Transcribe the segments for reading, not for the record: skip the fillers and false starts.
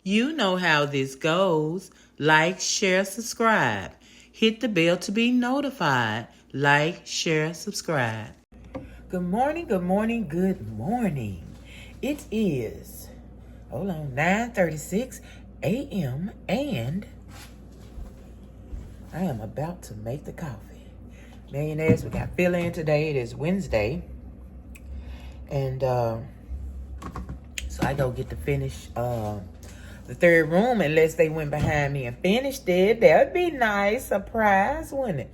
You know how this goes. Like, share, subscribe. Hit the bell to be notified. Like, share, subscribe. Good morning, good morning, good morning. It is, 9:36 a.m. and I am about to make the coffee. Millionaires, we got fill-in today. It is Wednesday. And so I go get to finish the third room unless they went behind me and finished it. That would be nice. Surprise, wouldn't it?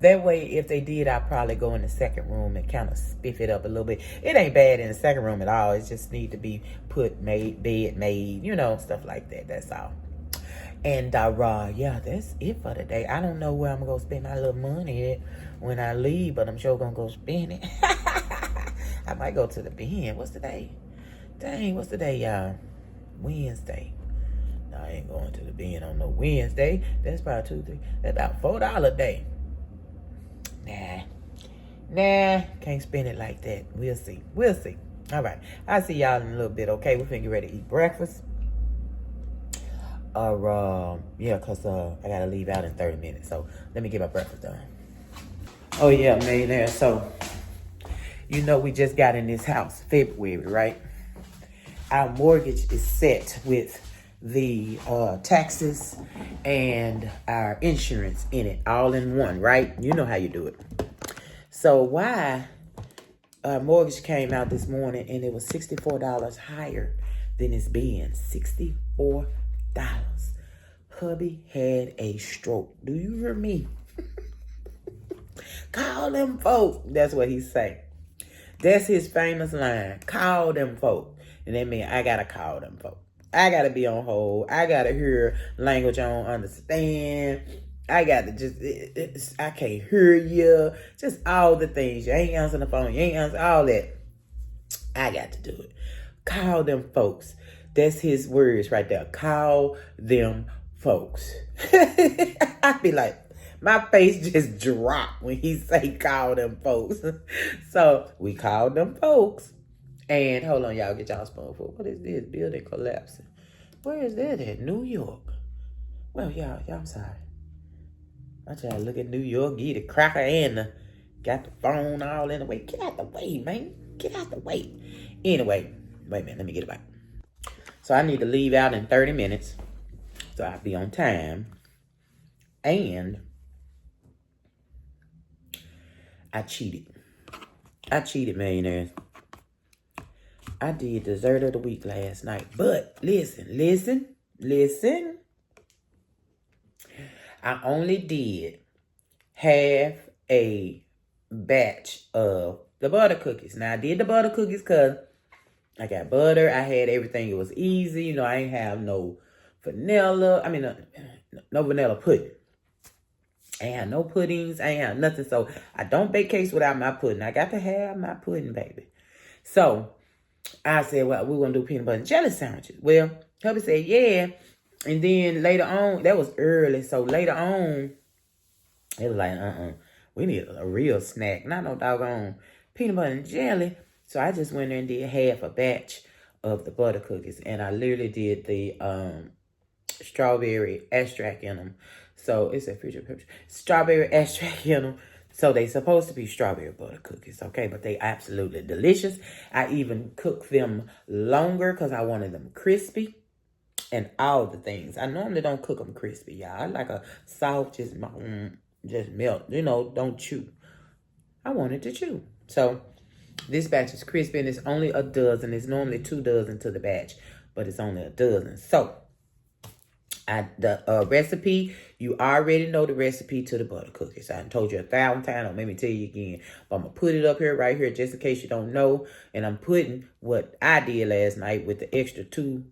That way, if they did, I'd probably go in the second room and kind of spiff it up a little bit. It ain't bad in the second room at all. It just need to be bed made, stuff like that. That's all. And yeah, that's it for today. I don't know where I'm gonna spend my little money at when I leave, but I'm sure gonna go spend it. I might go to the Bend. What's the day? Dang, what's the day, y'all? Wednesday. No, I ain't going to the Bend on no Wednesday. That's probably $2, $3. That's about $4 a day. Nah, can't spend it like that. We'll see. All right, I'll see y'all in a little bit. Okay, we're finna get ready to eat breakfast. Yeah, cause I gotta leave out in 30 minutes. So let me get my breakfast done. Oh yeah, millionaire. So we just got in this house February, right? Our mortgage is set with the taxes and our insurance in it, all in one, right? You know how you do it. So why our mortgage came out this morning and it was $64 higher than it's been. $64. Hubby had a stroke. Do you hear me? Call them folks. That's what he say. That's his famous line. Call them folks. And that means I gotta call them folks. I gotta be on hold. I gotta hear language I don't understand. I gotta just, I can't hear you. Just all the things. You ain't answering the phone. You ain't answering all that. I got to do it. Call them folks. That's his words right there. Call them folks. I be like, my face just dropped when he say call them folks. So we called them folks. And hold on, y'all, get y'all spoonful. What is this? Building collapsing. Where is that at? New York. Well, y'all, I'm sorry. I try to look at New York, get the cracker and got the phone all in the way. Get out the way, man. Get out the way. Anyway, wait a minute, let me get it back. So I need to leave out in 30 minutes. So I'll be on time. And I cheated. Millionaires. I did dessert of the week last night. But listen. I only did half a batch of the butter cookies. Now, I did the butter cookies because I got butter. I had everything. It was easy. I ain't have no vanilla. No vanilla pudding. I ain't have no puddings. I ain't have nothing. So, I don't bake cakes without my pudding. I got to have my pudding, baby. So, I said, well, we're going to do peanut butter and jelly sandwiches. Well, hubby said, yeah. And then later on, that was early. So later on, it was like, we need a real snack. Not no doggone peanut butter and jelly. So I just went there and did half a batch of the butter cookies. And I literally did the strawberry extract in them. So it's a future picture. Strawberry extract in them. So they supposed to be strawberry butter cookies, okay? But they absolutely delicious. I even cooked them longer because I wanted them crispy. And all the things. I normally don't cook them crispy, y'all. I like a soft, just melt. Don't chew. I want it to chew. So, this batch is crispy and it's only a dozen. It's normally 2 dozen to the batch, but it's only a dozen. So, the recipe, you already know the recipe to the butter cookies. I told you 1,000 times. Don't make me tell you again. But I'm going to put it up here, right here, just in case you don't know. And I'm putting what I did last night with the extra 2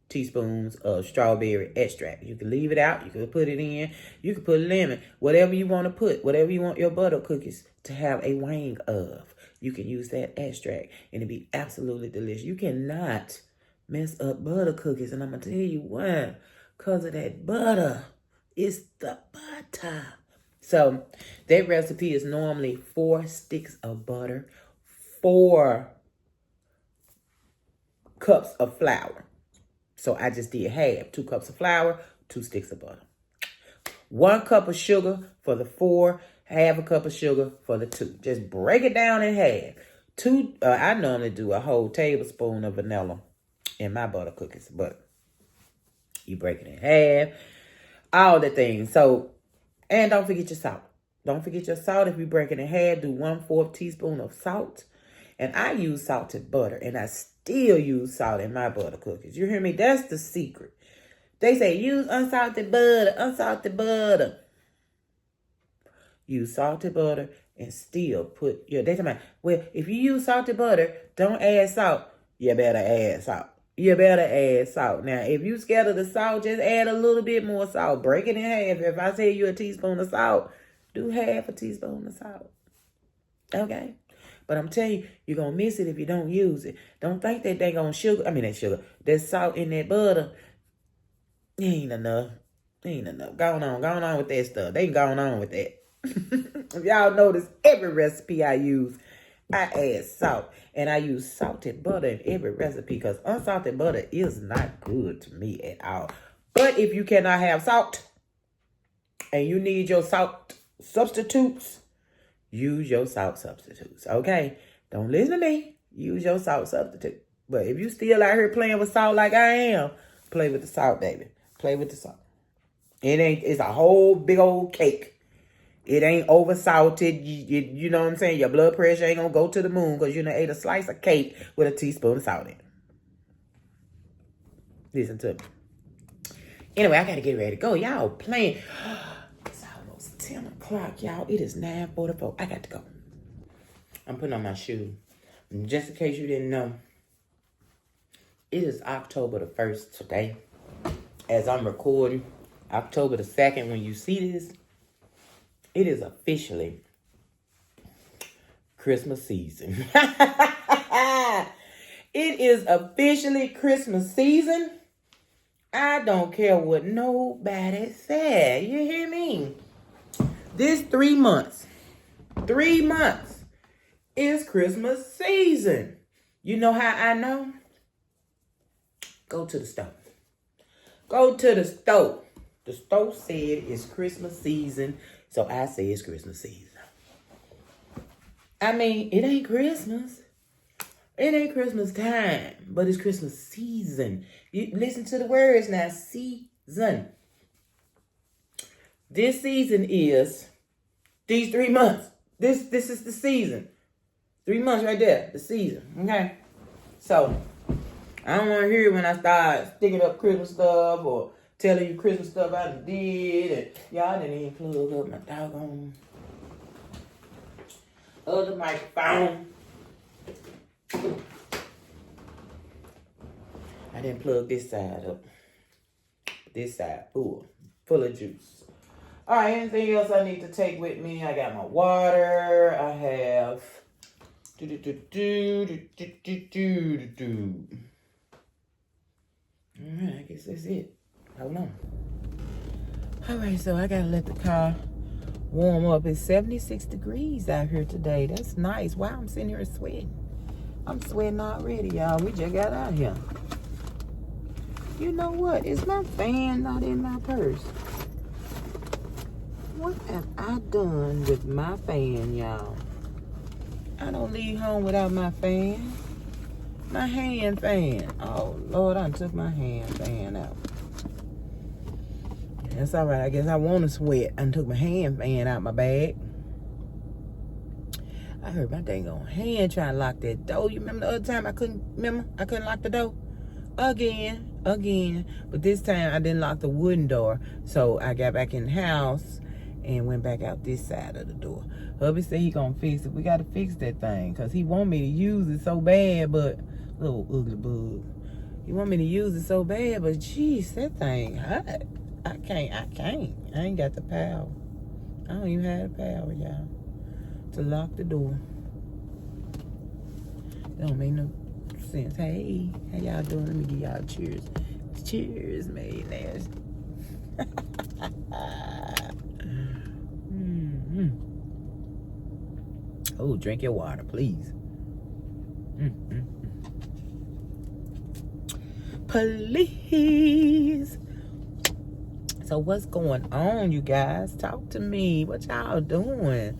teaspoons of strawberry extract. You can leave it out. You can put it in. You can put lemon. Whatever you want to put. Whatever you want your butter cookies to have a wang of. You can use that extract. And it'll be absolutely delicious. You cannot mess up butter cookies. And I'm going to tell you why. Because of that butter. It's the butter. So, that recipe is normally 4 sticks of butter. 4 cups of flour. So I just did half. 2 cups of flour, 2 sticks of butter. 1 cup of sugar for the 4, half a cup of sugar for the 2. Just break it down in half. I normally do a whole tablespoon of vanilla in my butter cookies, but you break it in half. All the things. So, and don't forget your salt. Don't forget your salt. If you break it in half, do 1/4 teaspoon of salt. And I use salted butter, and I still use salt in my butter cookies. You hear me? That's the secret. They say use unsalted butter, unsalted butter. Use salted butter and still put your. They talking about, well, if you use salted butter, don't add salt. You better add salt. You better add salt. Now, if you scared of the salt, just add a little bit more salt. Break it in half. If I say you a teaspoon of salt, do half a teaspoon of salt. Okay? But I'm telling you, you're going to miss it if you don't use it. Don't think that they going to that salt in that butter. Ain't enough. Ain't enough. Going on with that stuff. They ain't going on with that. If y'all notice, every recipe I use, I add salt. And I use salted butter in every recipe because unsalted butter is not good to me at all. But if you cannot have salt and you need your salt substitutes, use your salt substitutes, okay? Don't listen to me. Use your salt substitute. But if you still out here playing with salt like I am, play with the salt, baby. Play with the salt. It's a whole big old cake. It ain't over salted. You know what I'm saying? Your blood pressure ain't gonna go to the moon because you done ate a slice of cake with a teaspoon of salt in it. Listen to me. Anyway, I gotta get ready to go. Y'all playing. It's almost 10 o'clock, y'all. It is 9:44. I got to go. I'm putting on my shoe. And just in case you didn't know, it is October the 1st today. As I'm recording, October the 2nd, when you see this, it is officially Christmas season. It is officially Christmas season. I don't care what nobody said. You hear me? This 3 months is Christmas season. You know how I know? Go to the store. Go to the store. The store said it's Christmas season, so I say it's Christmas season. I mean, it ain't Christmas. It ain't Christmas time, but it's Christmas season. You listen to the words now, season. This season is these 3 months. This is the season. 3 months right there, the season, okay? So, I don't want to hear it when I start sticking up Christmas stuff or telling you Christmas stuff I done did. And y'all didn't even plug up my doggone other microphone. I didn't plug this side up. This side full of juice. All right, anything else I need to take with me? I got my water. I have... All right, I guess that's it. Hold on. All right, so I gotta let the car warm up. It's 76 degrees out here today. That's nice. Wow, I'm sitting here sweating. I'm sweating already, y'all. We just got out here. You know what? Is my fan not in my purse? What have I done with my fan, y'all? I don't leave home without my fan. My hand fan. Oh, Lord, I took my hand fan out. That's all right. I guess I want to sweat. I took my hand fan out my bag. I heard my dang on hand trying to lock that door. You remember the other time I couldn't lock the door? Again. But this time I didn't lock the wooden door. So I got back in the house and went back out this side of the door. Hubby said he gonna fix it. We gotta fix that thing because he want me to use it so bad, but little ugly bug. He want me to use it so bad, but jeez, that thing hot. I can't. I ain't got the power. I don't even have the power, y'all, to lock the door. That don't make no sense. Hey, how y'all doing? Let me give y'all cheers. Cheers, man. Oh, drink your water, please. Please. So what's going on, you guys? Talk to me. What y'all doing?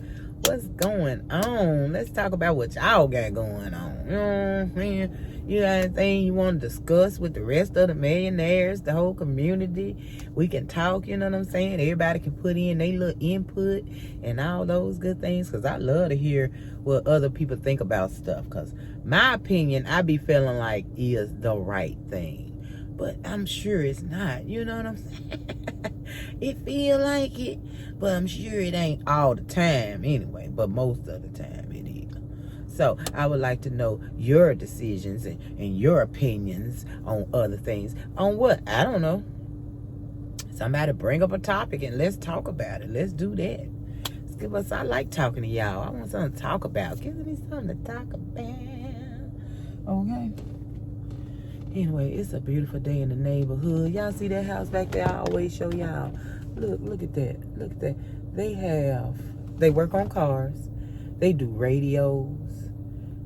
What's going on? Let's talk about what y'all got going on. You know what I'm saying? You got anything you want to discuss with the rest of the millionaires, the whole community? We can talk, you know what I'm saying? Everybody can put in their little input and all those good things, because I love to hear what other people think about stuff, because my opinion, I be feeling like is the right thing. But I'm sure it's not, you know what I'm saying? It feel like it, but I'm sure it ain't all the time anyway, but most of the time it is. So I would like to know your decisions and your opinions on other things. On what? I don't know. Somebody bring up a topic and let's talk about it. Let's do that. Let's give us, I like talking to y'all. I want something to talk about. Give me something to talk about. Okay. Anyway, it's a beautiful day in the neighborhood. Y'all see that house back there? I always show y'all. Look at that. Look at that. They work on cars. They do radios.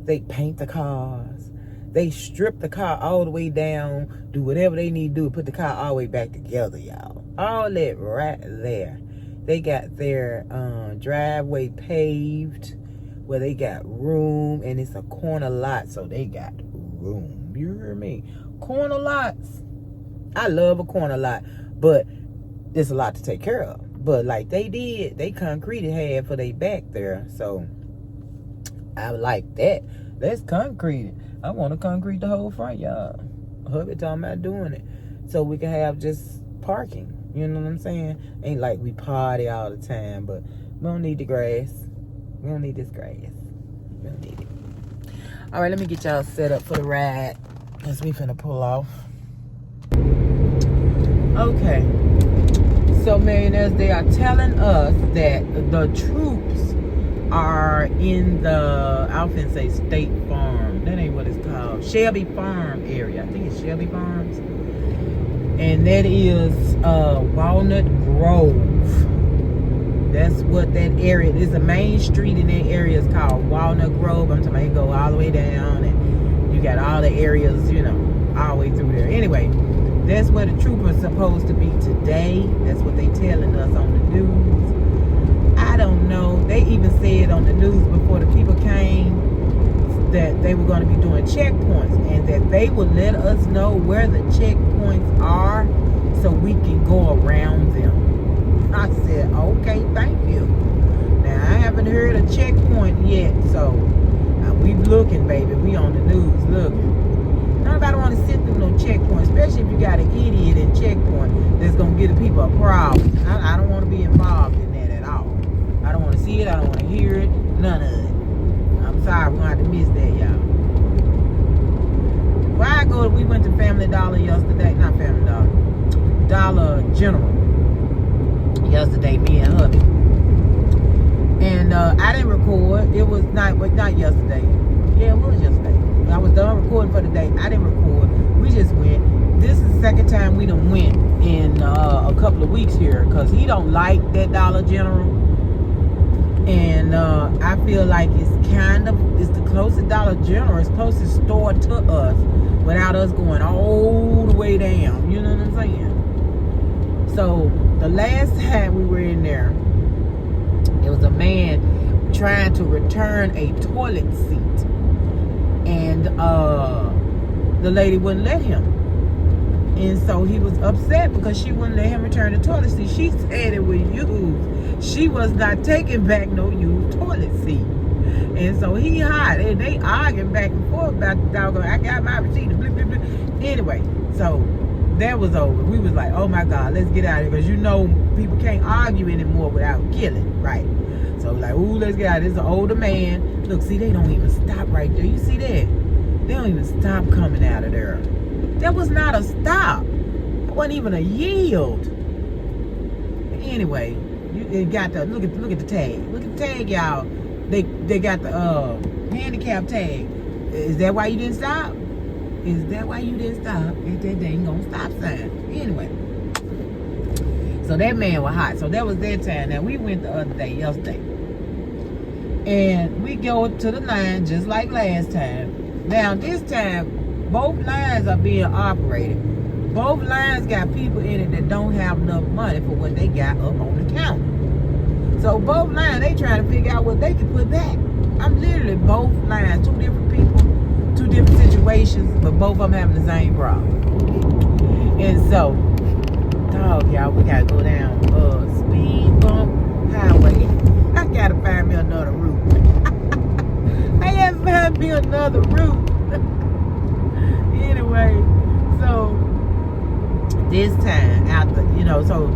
They paint the cars. They strip the car all the way down, do whatever they need to do, put the car all the way back together, y'all. All that right there. They got their driveway paved where they got room, and it's a corner lot, so they got room. You hear me? Corner lots. I love a corner lot, but it's a lot to take care of. But like they concreted half for their back there, so I like that. Let's concrete it. I want to concrete the whole front yard. Hubby talking about doing it so we can have just parking. You know what I'm saying? Ain't like we party all the time, but we don't need the grass. We don't need this grass. We don't need it. All right, let me get y'all set up for the ride as we finna pull off. Okay. So millionaires, they are telling us that the troops are in the, I was finna say State Farm. That ain't what it's called. Shelby Farm area. I think it's Shelby Farms. And that is Walnut Grove. That's what that area is. A main street in that area is called Walnut Grove. I'm talking about you go all the way down and you got all the areas, you know, all the way through there. Anyway, that's where the troopers supposed to be today. That's what they telling us on the news. I don't know. They even said on the news before the people came that they were going to be doing checkpoints and that they would let us know where the checkpoints are so we can go around them. I said, okay, thank you. Now, I haven't heard a checkpoint yet, so we looking, baby. We on the news looking. Nobody want to sit through no checkpoint, especially if you got an idiot in checkpoint that's going to give the people a problem. I don't want to be involved in that at all. I don't want to see it. I don't want to hear it. None of it. I'm sorry. We're going to have to miss that, y'all. We went to Family Dollar yesterday. Not Family Dollar. Dollar General. Yesterday, me and hubby. And I didn't record. It was not yesterday. Yeah, it was yesterday. I was done recording for the day. I didn't record. We just went. This is the second time we done went in a couple of weeks here, because he don't like that Dollar General. And I feel like it's the closest Dollar General, it's closest store to us without us going all the way down. You know what I'm saying? So the last time we were in there, it was a man trying to return a toilet seat, and the lady wouldn't let him. And so he was upset because she wouldn't let him return the toilet seat. She said it was used. She was not taking back no used toilet seat. And so he hot, and they arguing back and forth about the dog. I got my receipt. Blah, blah, blah. Anyway, so that was over. We was like, oh my God, let's get out of here, because you know people can't argue anymore without killing, right? So like, ooh, let's get out of here. This is an older man. Look, see, they don't even stop right there. You see that? They don't even stop coming out of there. That was not a stop. It wasn't even a yield. Anyway, you got the look at the tag. Look at the tag, y'all. They got the handicap tag. Is that why you didn't stop? Is that why you didn't stop? Is that dang gonna stop sign? Anyway. So that man was hot. So that was their time. Now we went the other day, yesterday. And we go to the line just like last time. Now this time Both lines are being operated. Both lines got people in it that don't have enough money for what they got up on the counter. So both lines, they trying to figure out what they can put back. I'm literally both lines, two different people, two different situations, but both of them having the same problem. And so, dog, y'all, we gotta go down speed bump highway. I gotta find me another route. I gotta find me another route. Anyway, so this time after, so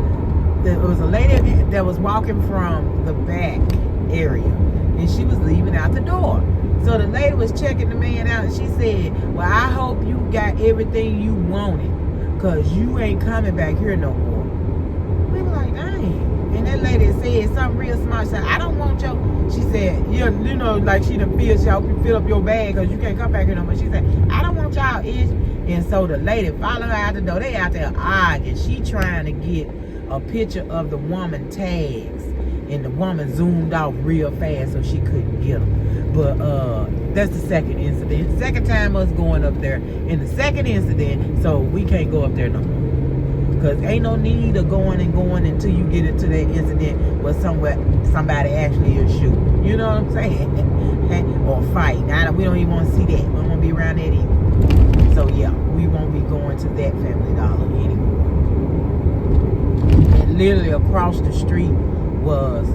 there was a lady that was walking from the back area, and she was leaving out the door. So the lady was checking the man out, and she said, well, I hope you got everything you wanted, because you ain't coming back here no more. We were like, dang. And that lady said something real smart. She said, I don't want your, she said, like she done fill up your bag because you can't come back here no more. She said, I don't want y'all ish. And so the lady followed her out the door. They out there arguing. She trying to get a picture of the woman tags. And the woman zoomed off real fast so she couldn't get them. But that's the second incident. Second time us going up there in the second incident, so we can't go up there no more. Because ain't no need of going until you get into that incident where somebody actually is shooting. You know what I'm saying? Or fight. We don't even want to see that. We don't want to be around that either. So yeah, we won't be going to that Family Dollar anymore. And literally across the street was,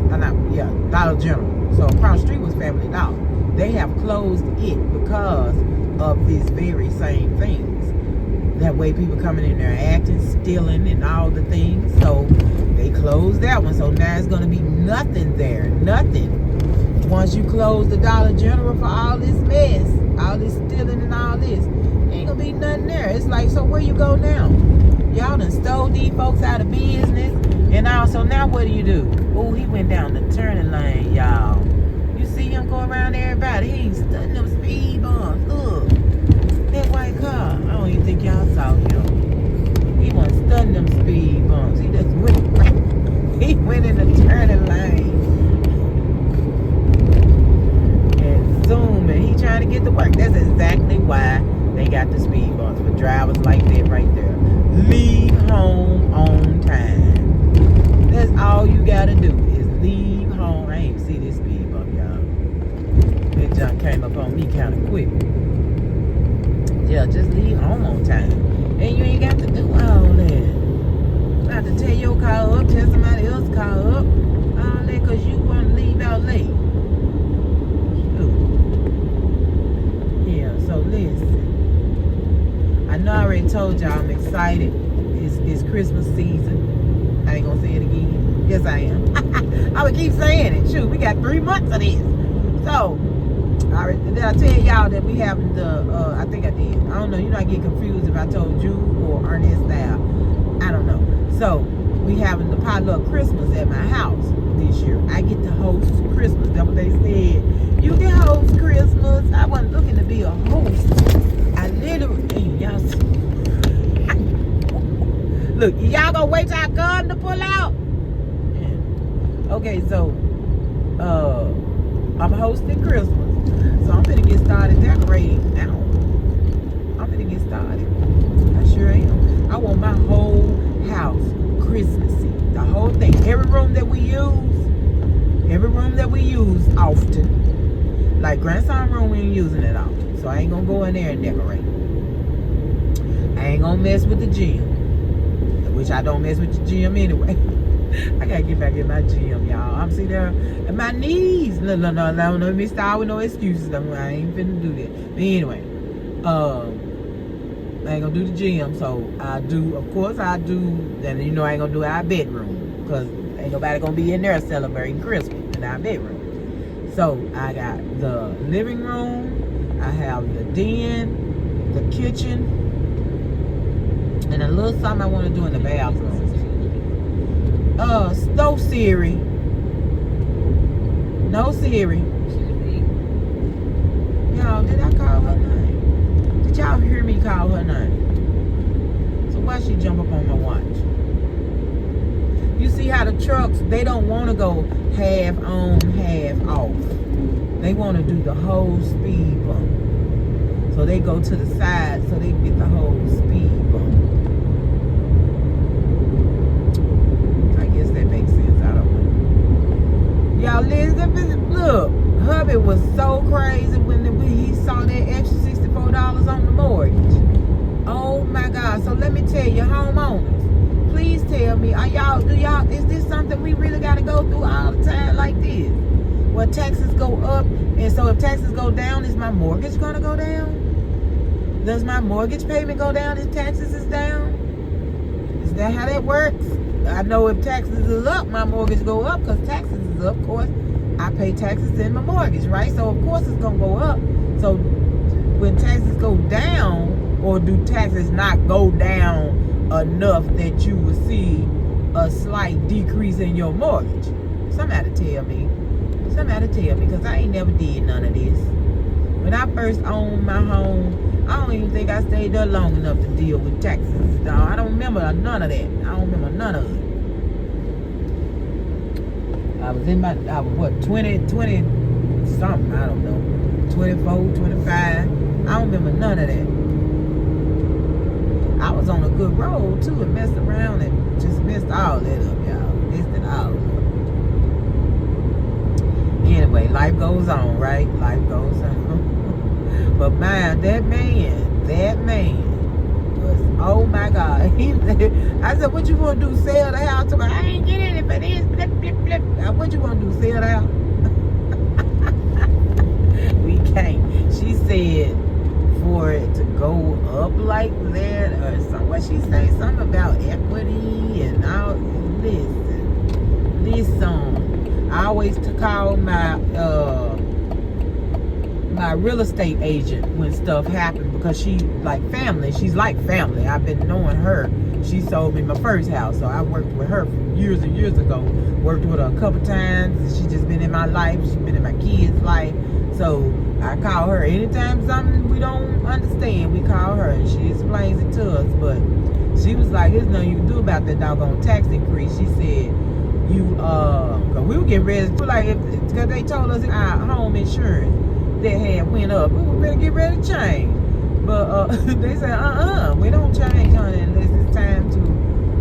Dollar General. So across the street was Family Dollar. They have closed it because of these very same things. That way people coming in there acting, stealing, and all the things. So they closed that one. So now it's going to be nothing there. Nothing. Once you close the Dollar General for all this mess, all this stealing and all this, ain't going to be nothing there. It's like, so where you go now? Y'all done stole these folks out of business. And also now what do? Oh, he went down the turning lane, y'all. You see him go around everybody. He ain't studying them speed bumps. Look. That white car, I don't even think y'all saw him. He wasn't studying them speed bumps. He just went right. He went in the turning lane. And zooming. He trying to get to work. That's exactly why they got the speed bumps for drivers like that right there. Leave home on time. That's all you gotta do is leave home. I ain't see this speed bump, y'all. That junk came up on me kind of quick. Yeah, just leave home on time. And you ain't got to do all that. You have to tear your car up, tear somebody else's car up. All that because you want to leave out late. Shoot. Yeah, so listen. I know I already told y'all I'm excited. It's Christmas season. I ain't going to say it again. Yes, I am. I would keep saying it. Shoot, we got 3 months of this. So, did I tell y'all that we have I think I did. I don't know. I get confused if I told you or Ernest now. I don't know. So, we having the potluck Christmas at my house this year. I get to host Christmas. That's what they said. You can host Christmas. I wasn't looking to be a host. I literally, y'all see. Look, y'all gonna wait till I come to pull out? Yeah. Okay, so, I'm hosting Christmas. So I'm gonna get started decorating now. I'm gonna get started. I sure am. I want my whole house Christmassy. The whole thing. Every room that we use often. Like grandson room, we ain't using it often. So I ain't gonna go in there and decorate. I ain't gonna mess with the gym. Which I don't mess with the gym anyway. I gotta get back in my gym, y'all. I'm sitting there at my knees. No, let me start with no excuses. I ain't finna do that. But anyway, I ain't gonna do the gym. So I do, of course I do, then I ain't gonna do our bedroom. Because ain't nobody gonna be in there celebrating Christmas in our bedroom. So I got the living room, I have the den, the kitchen, and a little something I want to do in the bathroom. No Siri. No Siri. Y'all, did I call her name? Did y'all hear me call her name? So why she jump up on my watch? You see how the trucks, they don't want to go half on, half off. They want to do the whole speed bump. So they go to the side so they can get the whole speed bump. I guess that makes sense. I don't know. Y'all listen, look, hubby was so crazy when he saw that extra $64 on the mortgage. Oh my God. So let me tell you, homeowners, please tell me, is this something we really got to go through all the time like this? Well, taxes go up, and so if taxes go down, is my mortgage going to go down? Does my mortgage payment go down if taxes is down? Is that how that works? I know if taxes is up, my mortgage go up, because taxes is up, of course. I pay taxes in my mortgage, right? So, of course, it's going to go up. So, when taxes go down, or do taxes not go down enough that you will see a slight decrease in your mortgage? Somebody tell me, because I ain't never did none of this. When I first owned my home, I don't even think I stayed there long enough to deal with taxes. No, I don't remember none of that. I don't remember none of it. I was 20 something, I don't know, 24, 25. I don't remember none of that. I was on a good road too and messed around and just messed all that up, y'all. Messed it all up. Anyway, life goes on, right? Life goes on. But man, that man was, oh my God. I said, what you gonna do? Sell the house? I ain't getting it for this. Flip, flip, flip. What you gonna do? Sell the house? We can't. She said, for it to go up like that, or something. What she say? Something about equity and all this. I always call my my real estate agent when stuff happens, because she like family. She's like family. I've been knowing her. She sold me my first house, so I worked with her years and years ago. Worked with her a couple times. She just been in my life. She's been in my kids' life. So I call her anytime something we don't understand. We call her and she explains it to us. But she was like, "There's nothing you can do about that doggone tax increase." She said, cause we were getting ready to, like, because they told us our home insurance that had went up. We were ready to get ready to change. But they said, we don't change, honey, unless it's time to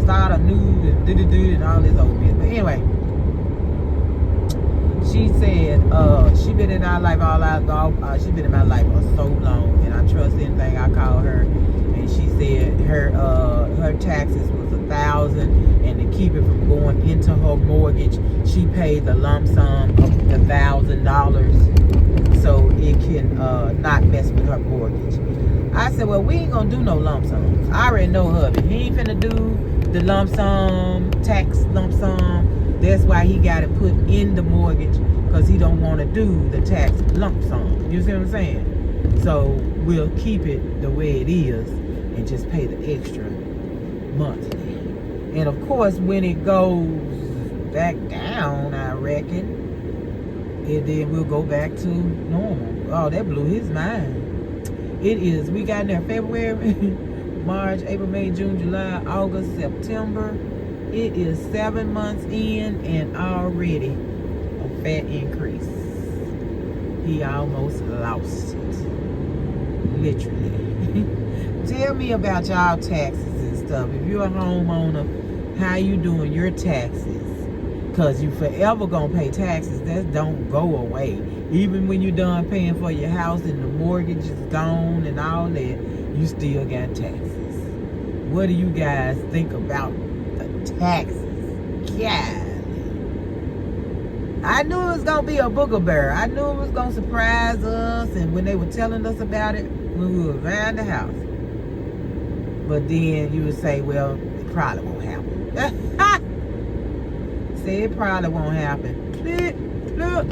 start anew and and all this old bit. But anyway, she said she been in our life she been in my life for so long, and I trust anything I call her. And she said her taxes was $1,000, and to keep it from going into her mortgage, she paid the lump sum of the $1,000 so it can not mess with her mortgage. I said, well, we ain't gonna do no lump sums. I already know hubby. He ain't finna do the lump sum, tax lump sum. That's why he got it put in the mortgage, because he don't want to do the tax lump sum. You see what I'm saying? So we'll keep it the way it is and just pay the extra monthly. And of course, when it goes back down, I reckon, and then we'll go back to normal. Oh, that blew his mind. It is, we got in there February, March, April, May, June, July, August, September. It is 7 months in, and already a fat increase. He almost lost it. Literally. Tell me about y'all taxes and stuff. If you're a homeowner, how you doing your taxes? Because you forever gonna pay taxes. That don't go away. Even when you're done paying for your house and the mortgage is gone and all that, you still got taxes. What do you guys think about the taxes? Yeah. I knew it was gonna be a booger bear. I knew it was gonna surprise us, and when they were telling us about it when we were around the house. But then you would say, well, it probably won't happen. Say it probably won't happen. Look.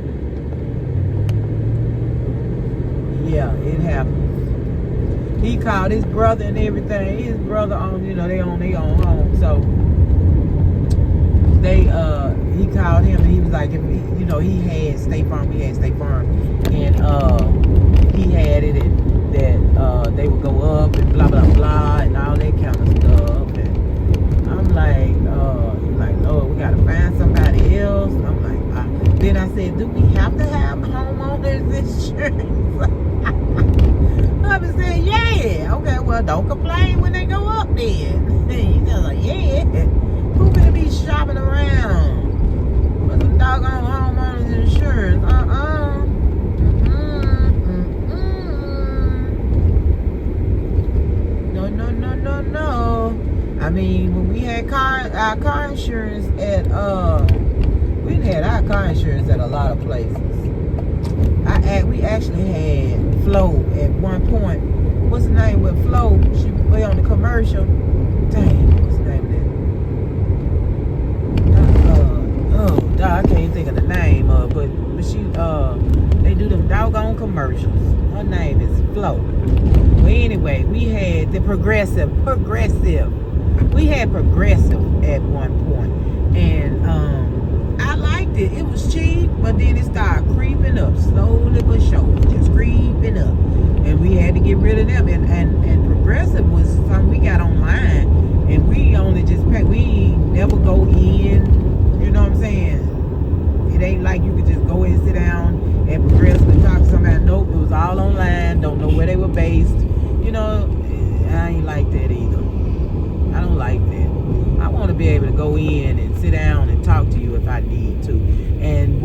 Yeah, it happens. He called his brother and everything. His brother on, they own their own home. So he called him and he was like, he had State Farm. We had State Farm, and he had it that they would go up and blah blah blah and all that kind of stuff. And I'm like, Lord, we gotta find somebody else. I'm like, then I said, do we have to have homeowners insurance? I was said, yeah. Okay, well, don't complain when they go up then. You just like, yeah. Who gonna be shopping around for some doggone homeowners insurance? No. I mean, when we had our car insurance at we had our car insurance at a lot of places. We actually had Flo at one point. What's the name with Flo? She was on the commercial. Dang, what's the name of that? I can't think of the name of, but she they do them doggone commercials. Her name is Flo. Well, anyway, we had the progressive. We had progressive at one point, and I liked it. It was cheap, but then it started creeping up slowly but surely, just creeping up, and we had to get rid of them. And progressive was something we got online, and we only just pay. We never go in. You know what I'm saying? It ain't like you could just go in and sit down at progressive and talk to somebody. Nope, it was all online. Don't know where they were based. You know, I ain't like that either. I don't like that. I want to be able to go in and sit down and talk to you if I need to. And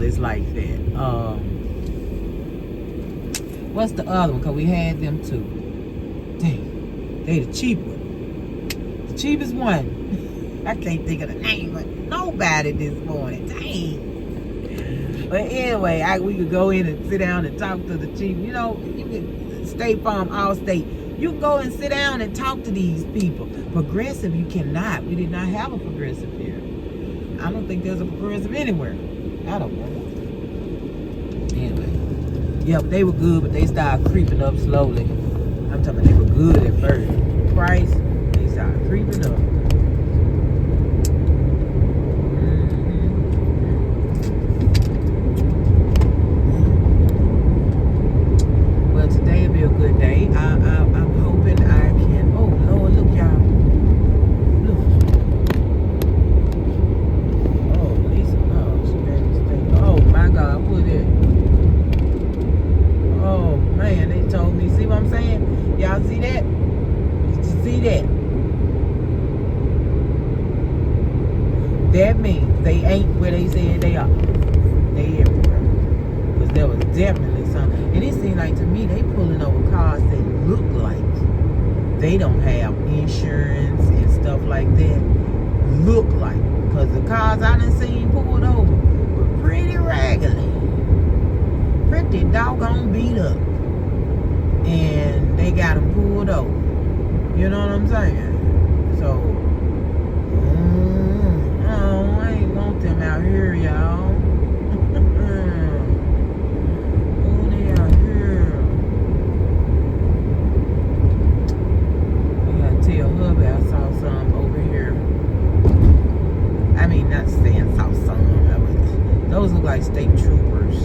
is like that. What's the other one? Because we had them too. Dang. They the cheap one. The cheapest one. I can't think of the name of nobody this morning. Dang. But anyway, we could go in and sit down and talk to the cheap. You know, you could State Farm, Allstate. You can go and sit down and talk to these people. Progressive, you cannot. We did not have a progressive here. I don't think there's a progressive anywhere. I don't know. Anyway. Yeah, but they were good, but they started creeping up slowly. I'm talking about they were good at first. Price, they started creeping up. Well, today will be a good day. I'm hoping I can. Oh, Lord, look, y'all. Look. Oh, Lisa. Oh, she made a mistake. Oh, my God. Put it. Oh, man. They told me. See what I'm saying? Y'all see that? Did you see that? That means they ain't where they said they are. They everywhere. Because there was definitely something. And it seemed like to me they pulling over cars that look like they don't have insurance and stuff like that. Look like. Because the cars I done seen pulled over were pretty raggedy. Pretty doggone beat up. And they got them pulled over. You know what I'm saying? So, I ain't want them out here, y'all. Oh, they out here. I gotta tell hubby I saw some over here. I mean, not saying saw some. Those look like state troopers.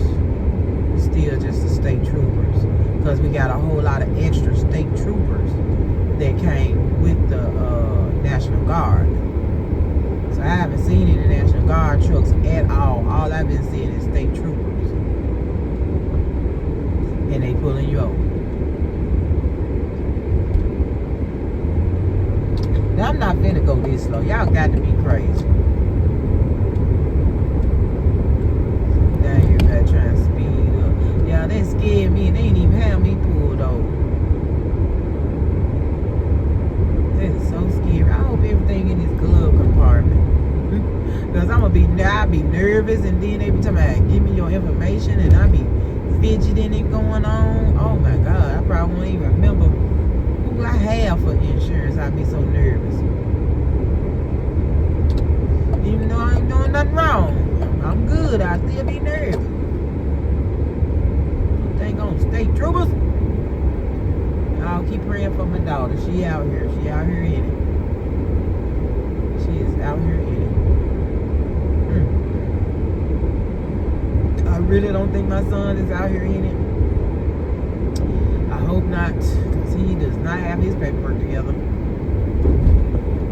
Still just the state troopers. Because we got a whole lot of extra state troopers that came with the National Guard. So I haven't seen any National Guard trucks at all. All I've been seeing is state troopers. And they pulling you over. Now I'm not finna go this slow. Y'all got to be crazy. Down here back trying to speed up. Y'all, they scared me and they ain't even have me pulled over. That is so scary. I hope everything in this glove compartment. Because I'll be nervous and then every time I give me your information and I be fidgeting and going on. Oh my God, I probably won't even remember who I have for insurance. I'd be so nervous. Even though I ain't doing nothing wrong. I'm good, I'll still be nervous. You think on state troopers? I'll keep praying for my daughter. She out here. She out here in it. She is out here in it. I really don't think my son is out here in it. I hope not, because he does not have his paperwork together.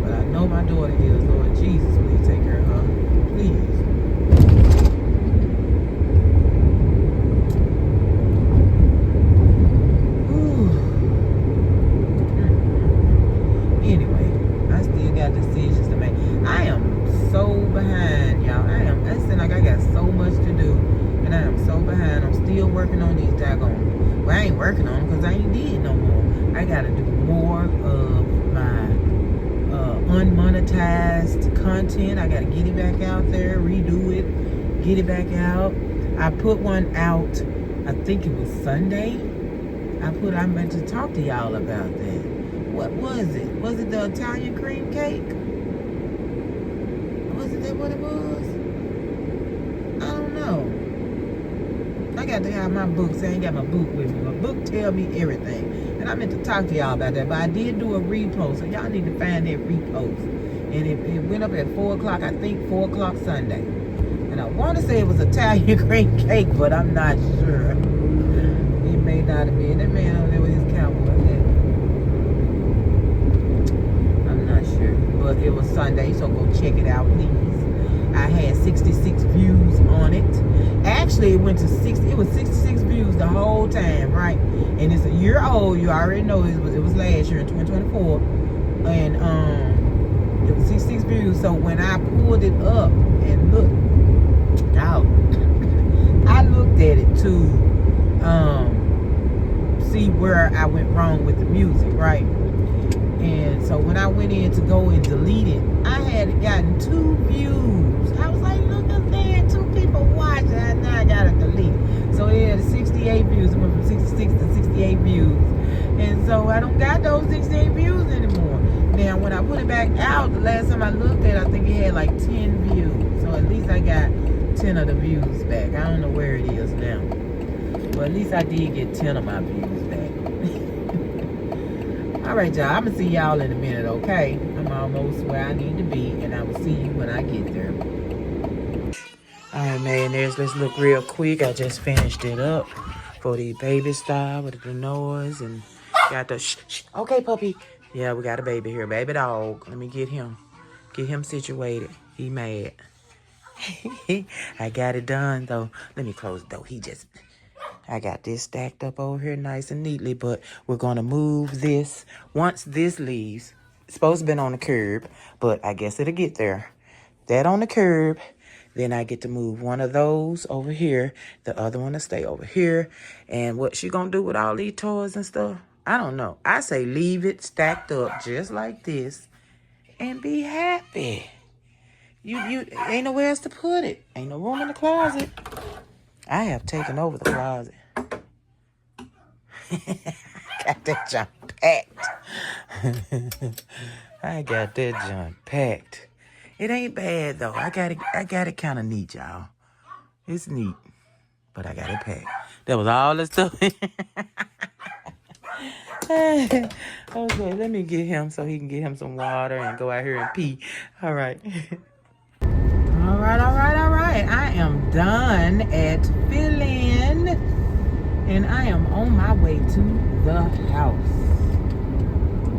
But I know my daughter is. Lord Jesus, please take care of her. Please. Ooh. working on these daggone. Well, I ain't working on them because I ain't did no more. I gotta do more of my unmonetized content. I gotta get it back out there, redo it, get it back out. I put one out, I think it was Sunday. I meant to talk to y'all about that. What was it? Was it the Italian cream cake? Was it that what it was? I don't know. I got to have my books. I ain't got my book with me. My book tell me everything. And I meant to talk to y'all about that. But I did do a repost. So y'all need to find that repost. And it went up at 4 o'clock. I think 4 o'clock Sunday. And I want to say it was Italian cream cake. But I'm not sure. It may not have been. That man over there with his cowboy hat. I'm not sure. But it was Sunday. So go check it out, please. I had 66 views on it. Actually, it went to 60. It was 66 views the whole time, right? And it's a year old. You already know it was last year in 2024, and it was 66 views. So when I pulled it up and looked out, I looked at it to see where I went wrong with the music, right? And so when I went in to go and delete it, I had gotten 2 views. I was like, look at that, 2 people watching. Now I gotta delete it. So it had 68 views. It went from 66 to 68 views. And so I don't got those 68 views anymore. Now when I put it back out, the last time I looked at it, I think it had like 10 views. So at least I got 10 of the views back. I don't know where it is now. But at least I did get 10 of my views back. All right, y'all. I'm going to see y'all in a minute, okay? I'm almost where I need to be, and I will see you when I get there. All right, millionaires, let's look real quick. I just finished it up for the baby style with the noise and got the shh. Okay, puppy. Yeah, we got a baby here, baby dog. Let me get him situated. He mad. I got it done, though. Let me close the door. I got this stacked up over here nice and neatly, but we're going to move this. Once this leaves, it's supposed to be on the curb, but I guess it'll get there. That on the curb, then I get to move one of those over here. The other one will stay over here. And what she going to do with all these toys and stuff? I don't know. I say leave it stacked up just like this and be happy. You ain't nowhere else to put it. Ain't no room in the closet. I have taken over the closet. Got that junk packed. I got that junk packed. It ain't bad though. I got it kind of neat, y'all. It's neat, but I got it packed. That was all the stuff. Okay, let me get him so he can get him some water and go out here and pee. All right. All right. I am done at fill-in, and I am on my way to the house.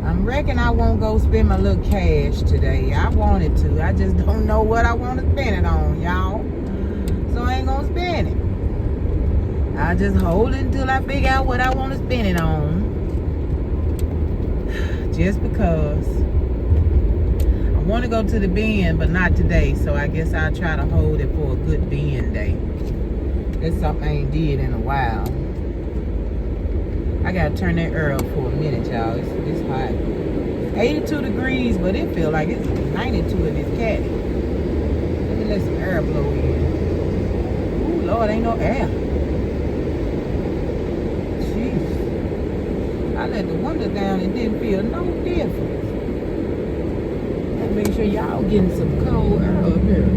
I'm reckon I won't go spend my little cash today. I wanted to. I just don't know what I want to spend it on, y'all. So I ain't gonna spend it. I just hold it until I figure out what I want to spend it on. Just because I want to go to the Bend, but not today. So I guess I'll try to hold it for a good Bend day. That's something I ain't did in a while. I gotta turn that air up for a minute, y'all. It's hot. 82 degrees, but it feel like it's 92 in this caddy. Let me let some air blow in. Ooh, Lord, ain't no air. Jeez. I let the window down and didn't feel no difference. Make sure y'all getting some cold air up here.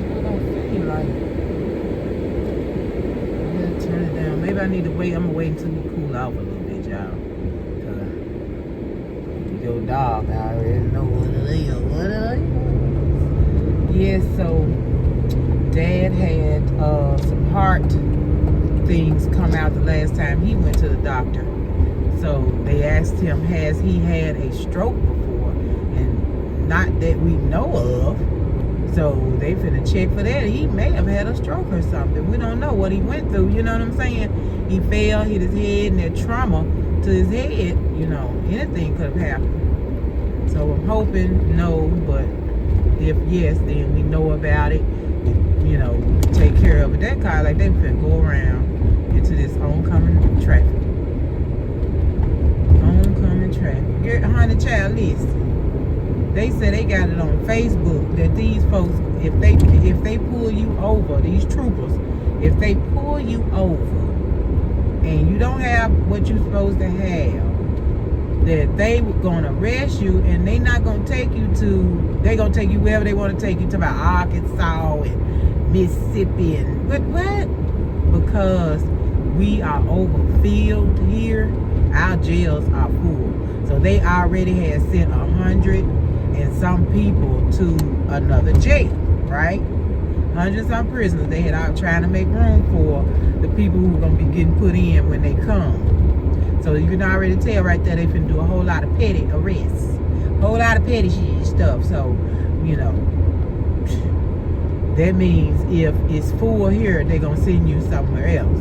I don't feel like it. I'm gonna turn it down. Maybe I need to wait. I'm gonna wait until we cool off a little bit, y'all. You go dark. I already know what it is. Yes, so Dad had some heart things come out the last time he went to the doctor. So they asked him, has he had a stroke before? And not that we know of. So they finna check for that. He may have had a stroke or something. We don't know what he went through, you know what I'm saying? He fell, hit his head, and that trauma to his head, you know, anything could have happened. So I'm hoping no, but if yes, then we know about it. You know, take care of it. That car, like, they finna go around into this oncoming traffic. Oncoming traffic. Get honey, child, listen. They said they got it on Facebook that these folks, if they pull you over, these troopers, if they pull you over and you don't have what you're supposed to have, that they were gonna arrest you, and they not gonna take you to, they gonna take you wherever they want to take you to, about Arkansas and Mississippi and what? Because we are overfilled here. Our jails are full. So they already had sent 100 and some people to another jail, right? 100 and some prisoners. They had out trying to make room for the people who are gonna be getting put in when they come. So you can already tell right there they finna do a whole lot of petty arrests, whole lot of petty stuff. So, you know, that means if it's full here, they're gonna send you somewhere else.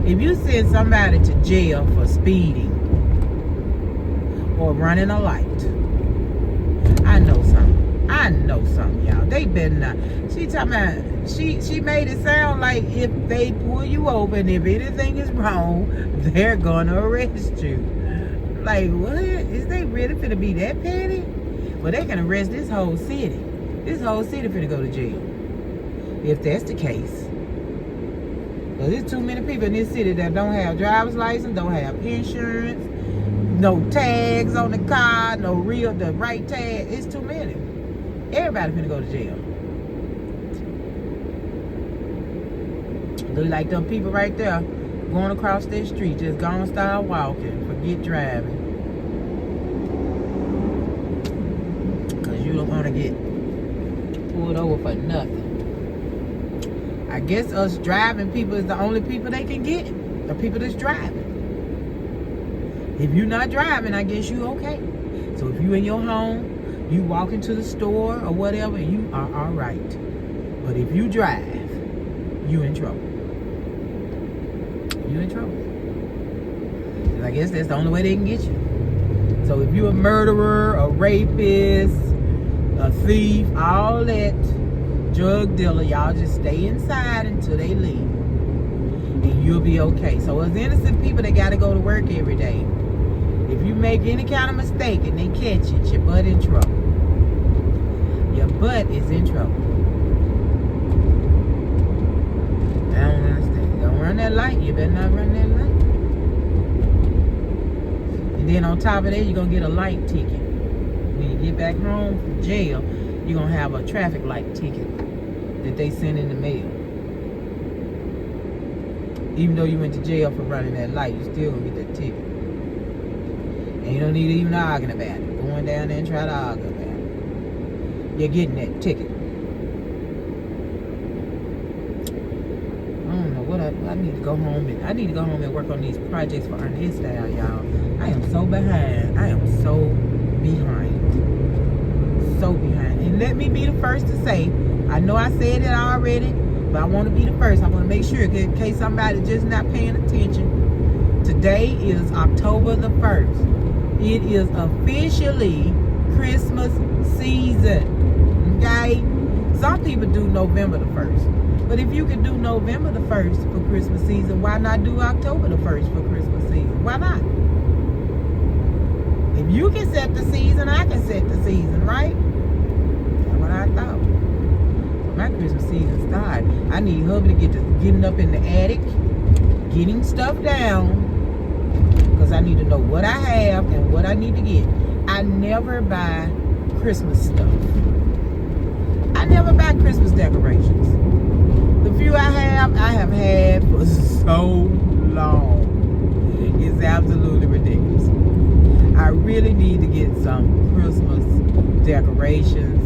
If you send somebody to jail for speeding or running a light, I know something, y'all. They better not. She talking about, she made it sound like if they pull you over and if anything is wrong, they're gonna arrest you. Like, what? Is they really finna be that petty? Well, they can arrest this whole city. This whole city finna go to jail. If that's the case. Because there's too many people in this city that don't have driver's license, don't have insurance, no tags on the car, the right tag. It's too many. Everybody finna go to jail. Look like them people right there going across that street, just gonna start walking, forget driving. Because you don't want to get pulled over for nothing. I guess us driving people is the only people they can get. The people that's driving. If you're not driving, I guess you okay. So if you in your home, you walk into the store or whatever, you are all right. But if you drive, you in trouble. You in trouble. And I guess that's the only way they can get you. So if you're a murderer, a rapist, a thief, all that, drug dealer, y'all just stay inside until they leave. And you'll be okay. So as innocent people, they got to go to work every day. If you make any kind of mistake and they catch you, your butt in trouble. Your butt is in trouble. I don't understand. Don't run that light. You better not run that light. And then on top of that, you're going to get a light ticket. When you get back home from jail, you're going to have a traffic light ticket that they send in the mail. Even though you went to jail for running that light, you still going to get that ticket. And you don't need to even argue about it. Going down there and try to argue about it. You're getting that ticket. I don't know what I need to go home and I need to go home and work on these projects for our hairstyle, y'all. I am so behind. I am so behind. So behind. And let me be the first to say, I know I said it already, but I want to be the first. I want to make sure in case somebody just not paying attention. Today is October the 1st. It is officially Christmas season, okay? Some people do November the 1st. But if you can do November the 1st for Christmas season, why not do October the 1st for Christmas season? Why not? If you can set the season, I can set the season, right? That's what I thought. So my Christmas season started. I need hubby to getting up in the attic, getting stuff down, because I need to know what I have and what I need to get. I never buy Christmas stuff. I never buy Christmas decorations. The few I have had for so long. It's absolutely ridiculous. I really need to get some Christmas decorations.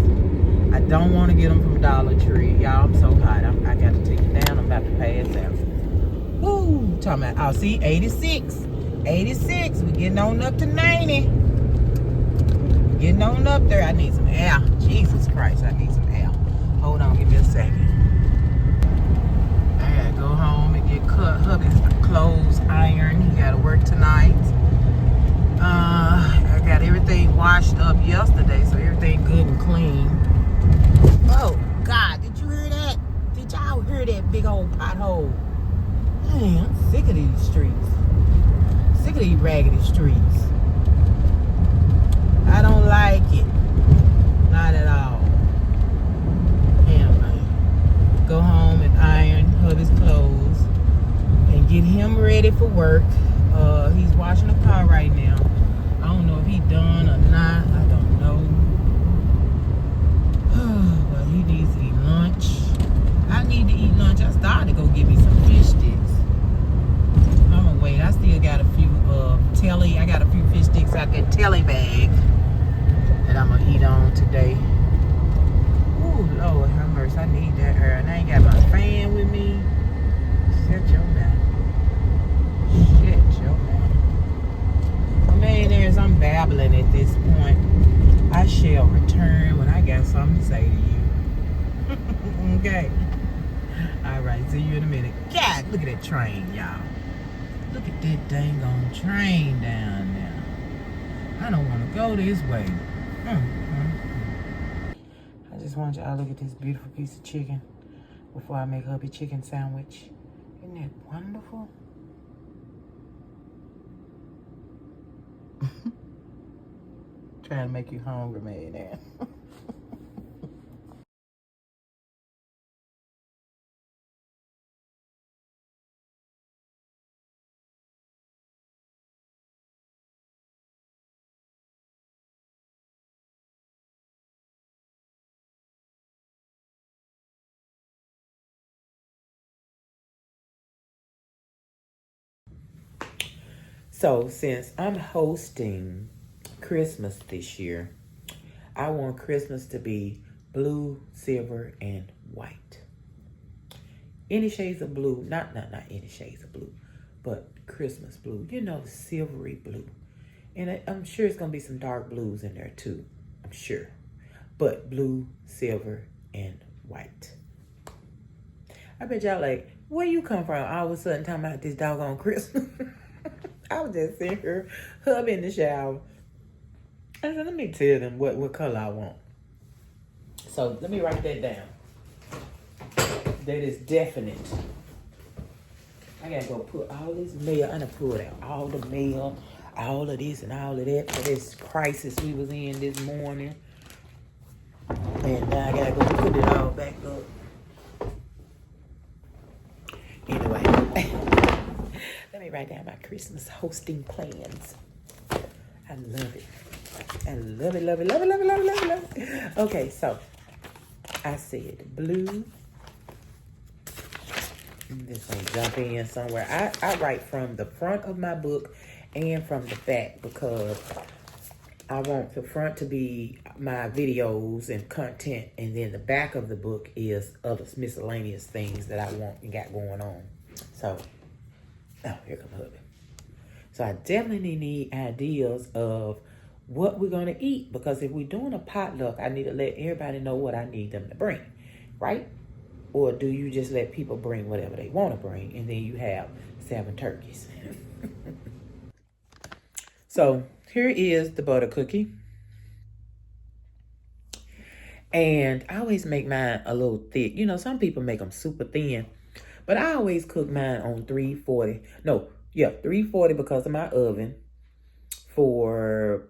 I don't want to get them from Dollar Tree. Y'all, I'm so hot. I got to take it down. I'm about to pass out. Woo! Talking about, I'll see 86. 86. We're getting on up to 90. Getting on up there. I need some air. Jesus Christ, I need some air. Hold on, give me a second. I gotta go home and get hubby's clothes ironed. He gotta work tonight. I got everything washed up yesterday, so everything good and clean. Oh God, did you hear that? cold. Man, I'm sick of these streets. Sick of these raggedy streets. I don't like it. Not at all. Anyway, go home and iron hubby's clothes and get him ready for work. He's washing the car right now. I don't know if he's done or not. I don't know. But he needs to eat lunch. I need to eat lunch. I started to go get me some fish sticks. I'm gonna wait. I still got a few telly. I got a few fish sticks out that telly bag that I'm gonna eat on today. Ooh, Lord have mercy. I need that air. And I ain't got my fan with me. Shut your mouth. Shut your mouth. Well, man, I'm babbling at this point. I shall return when I got something to say to you. Okay. All right. See you in a minute. God, look at that train, y'all. Look at that dang on train down there. I don't want to go this way. I just want y'all to look at this beautiful piece of chicken before I make hubby chicken sandwich. Isn't that wonderful? Trying to make you hungry, man. So, since I'm hosting Christmas this year, I want Christmas to be blue, silver, and white. Any shades of blue, not any shades of blue, but Christmas blue. You know, the silvery blue. And I'm sure it's going to be some dark blues in there too. I'm sure. But blue, silver, and white. I bet y'all like, where you come from? All of a sudden talking about this doggone Christmas. I was just sitting here, hubby in the shower. I said, let me tell them what color I want. So let me write that down. That is definite. I gotta go put all this mail. I'm gonna pull out all the mail, all of this and all of that for this crisis we was in this morning. And now I gotta go put it all back up. Anyway, let me write down my Christmas hosting plans. I love it. I love it, love it, love it, love it, love it, love it, love it. Okay, so I said blue. I'm just gonna jump in somewhere. I write from the front of my book and from the back because I want the front to be my videos and content, and then the back of the book is other miscellaneous things that I want and got going on. So, oh, here comes hubby. So I definitely need ideas of what we're gonna eat, because if we're doing a potluck, I need to let everybody know what I need them to bring, right? Or do you just let people bring whatever they want to bring, and then you have 7 turkeys? So here is the butter cookie. And I always make mine a little thick. You know, some people make them super thin. But I always cook mine on 340. No, yeah, 340 because of my oven. Because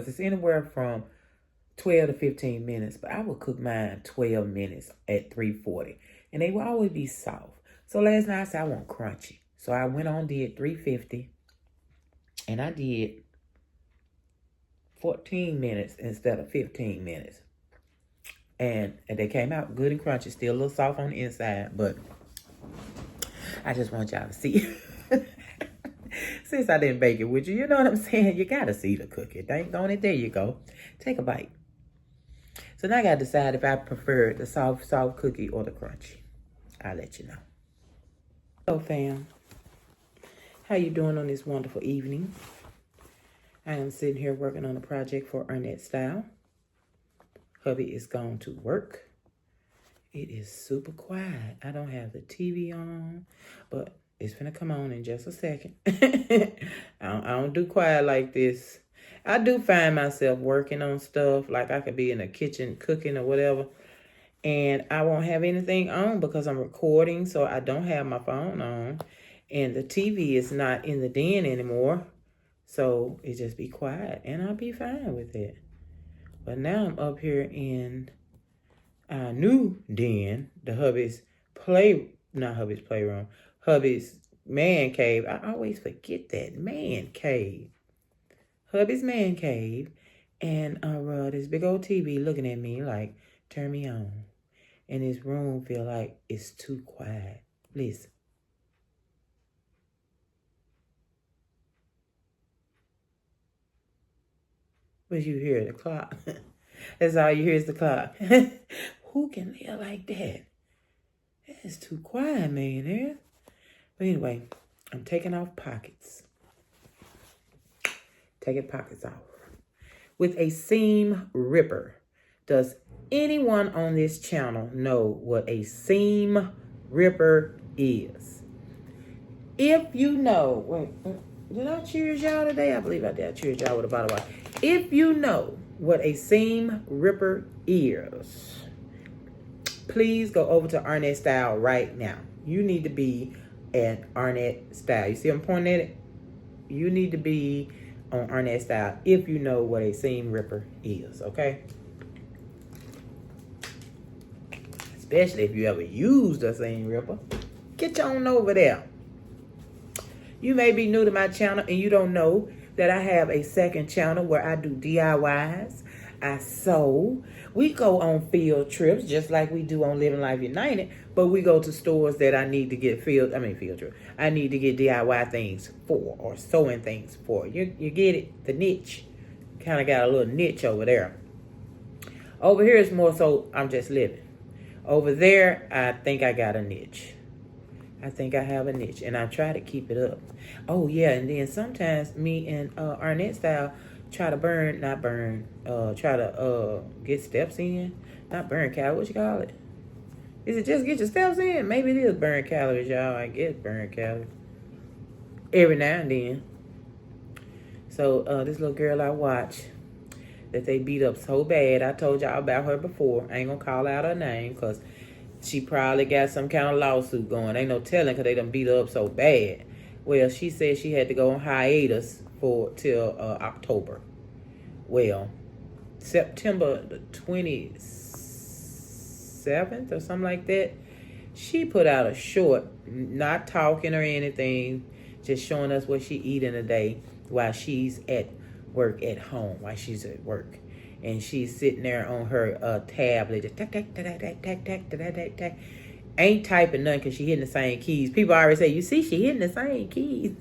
it's anywhere from 12 to 15 minutes. But I will cook mine 12 minutes at 340. And they will always be soft. So last night I said I want crunchy. So I went on, did 350. And I did 14 minutes instead of 15 minutes. And they came out good and crunchy. Still a little soft on the inside. But I just want y'all to see. Since I didn't bake it with you, you know what I'm saying? You got to see the cookie. Dang on it. There you go. Take a bite. So now I got to decide if I prefer the soft cookie or the crunchy. I'll let you know. Hello, fam. How you doing on this wonderful evening? I am sitting here working on a project for Arnett Style. Hubby is gone to work. It is super quiet. I don't have the TV on, but it's gonna come on in just a second. I don't do quiet like this. I do find myself working on stuff, like I could be in the kitchen cooking or whatever, And I won't have anything on because I'm recording, so I don't have my phone on. And the TV is not in the den anymore. So it just be quiet and I'll be fine with it. But now I'm up here in our new den, the hubby's playroom, hubby's man cave. I always forget that, man cave. Hubby's man cave. And this big old TV looking at me like, turn me on. And his room feel like it's too quiet. Listen. But you hear the clock. That's all you hear is the clock. Who can live like that? It's too quiet, man. But anyway, I'm taking off pockets. Taking pockets off. With a seam ripper. Does anyone on this channel know what a seam ripper is? If you know, wait, did I cheers y'all today? I believe I did. I cheers y'all with a bottle of water. If you know what a seam ripper is, please go over to Arnett Style right now. You need to be at Arnett Style. You see I'm pointing at it? You need to be on Arnett Style if you know what a seam ripper is, okay? Especially if you ever used a seam ripper. Get on over there. You may be new to my channel and you don't know that I have a second channel where I do DIYs. I sew. We go on field trips just like we do on Living Life United, but we go to stores that I need to get field trip. I need to get DIY things for or sewing things for. You get it? The niche. Kind of got a little niche over there. Over here is more so I'm just living. Over there, I think I got a niche. I think I have a niche, and I try to keep it up. Oh, yeah, and then sometimes me and Arnett Style try to get steps in. Not burn calories, what you call it? Is it just get your steps in? Maybe it is burn calories, y'all. I guess burn calories. Every now and then. So, this little girl I watch that they beat up so bad. I told y'all about her before. I ain't gonna call out her name, because she probably got some kind of lawsuit going. Ain't no telling because they done beat her up so bad. Well, she said she had to go on hiatus till October. Well, September the 27th or something like that, she put out a short, not talking or anything, just showing us what she eat in a day while she's at work at home, while she's at work. And she's sitting there on her tablet, just tack, tack, tack, tack, tack, tack, tack, tack, tack. Ain't typing nothing because she hitting the same keys. People already say, you see, she hitting the same keys.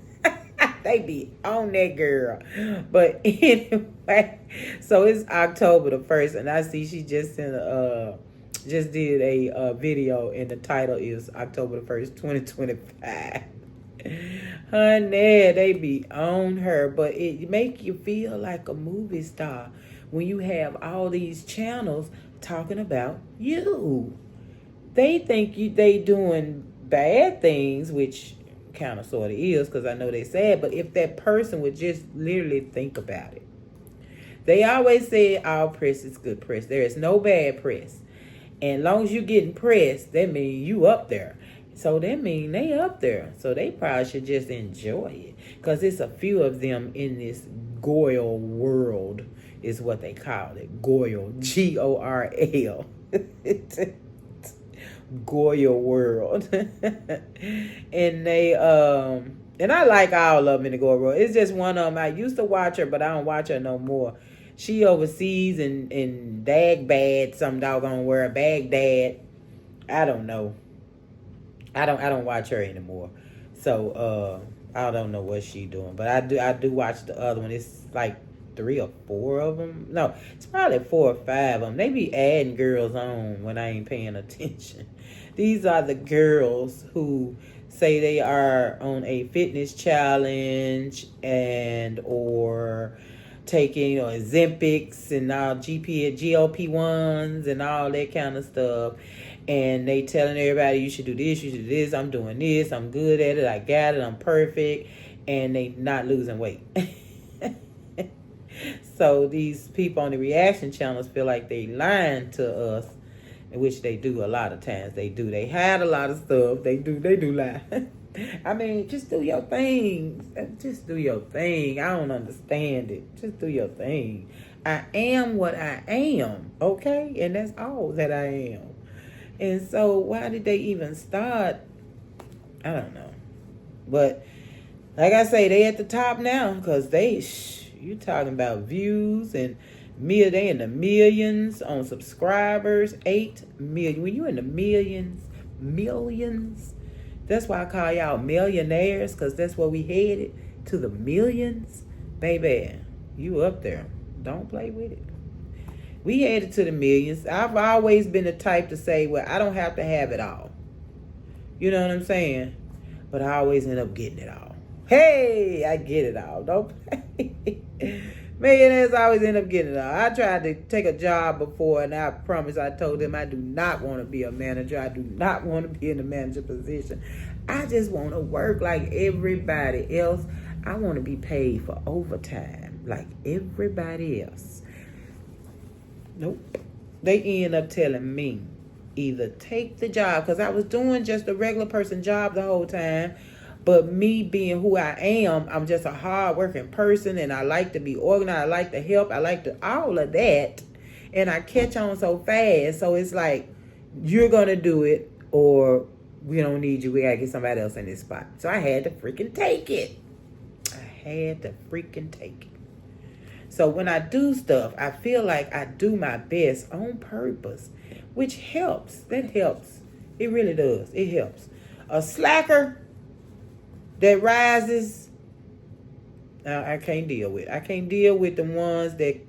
They be on that girl. But anyway, so it's October the 1st, and I see she just did a video, and the title is October the 1st, 2025. Honey, they be on her, but it make you feel like a movie star when you have all these channels talking about you. They think they doing bad things, which kind of sort of is, because I know they sad, but if that person would just literally think about it. They always say all press is good press. There is no bad press. And as long as you getting pressed, that means you up there. So that means they up there. So they probably should just enjoy it. Because it's a few of them in this Goyle world is what they call it. Goyle. Gorl. Goyle world. And they and I like all of them in the Goyle world. It's just one of them. I used to watch her, but I don't watch her no more. She overseas in Dagbad, some doggone word, Baghdad. I don't know. I don't watch her anymore. So I don't know what she doing. But I do watch the other one. It's like 3 or 4 of them. No, it's probably 4 or 5 of them. They be adding girls on when I ain't paying attention. These are the girls who say they are on a fitness challenge and or taking Ozempics and all GLP-1s and all that kind of stuff. And they telling everybody, you should do this, you should do this, I'm doing this, I'm good at it, I got it, I'm perfect. And they not losing weight. So these people on the reaction channels feel like they lying to us which they do a lot of times. They do. They hide a lot of stuff. They do lie. I mean, just do your thing. Just do your thing. I don't understand it. Just do your thing. I am what I am, okay? And that's all that I am. And so why did they even start? I don't know. But like I say, they at the top now because you talking about views and they in the millions on subscribers, 8 million. When you in the millions, that's why I call y'all millionaires, because that's where we headed, to the millions. Baby, you up there. Don't play with it. We headed to the millions. I've always been the type to say, well, I don't have to have it all. You know what I'm saying? But I always end up getting it all. Hey, I get it all. Don't play. Millionaires always end up getting it all. I tried to take a job before, and I promise I told them I do not want to be a manager. I do not want to be in a manager position. I just want to work like everybody else. I want to be paid for overtime like everybody else. Nope. They end up telling me either take the job, because I was doing just a regular person job the whole time. But me being who I am, I'm just a hard-working person, and I like to be organized. I like to help. I like to all of that. And I catch on so fast. So it's like, you're going to do it, or we don't need you. We got to get somebody else in this spot. So I had to freaking take it. So when I do stuff, I feel like I do my best on purpose, which helps. That helps. It really does. It helps. A slacker that rises, I can't deal with. I can't deal with the ones that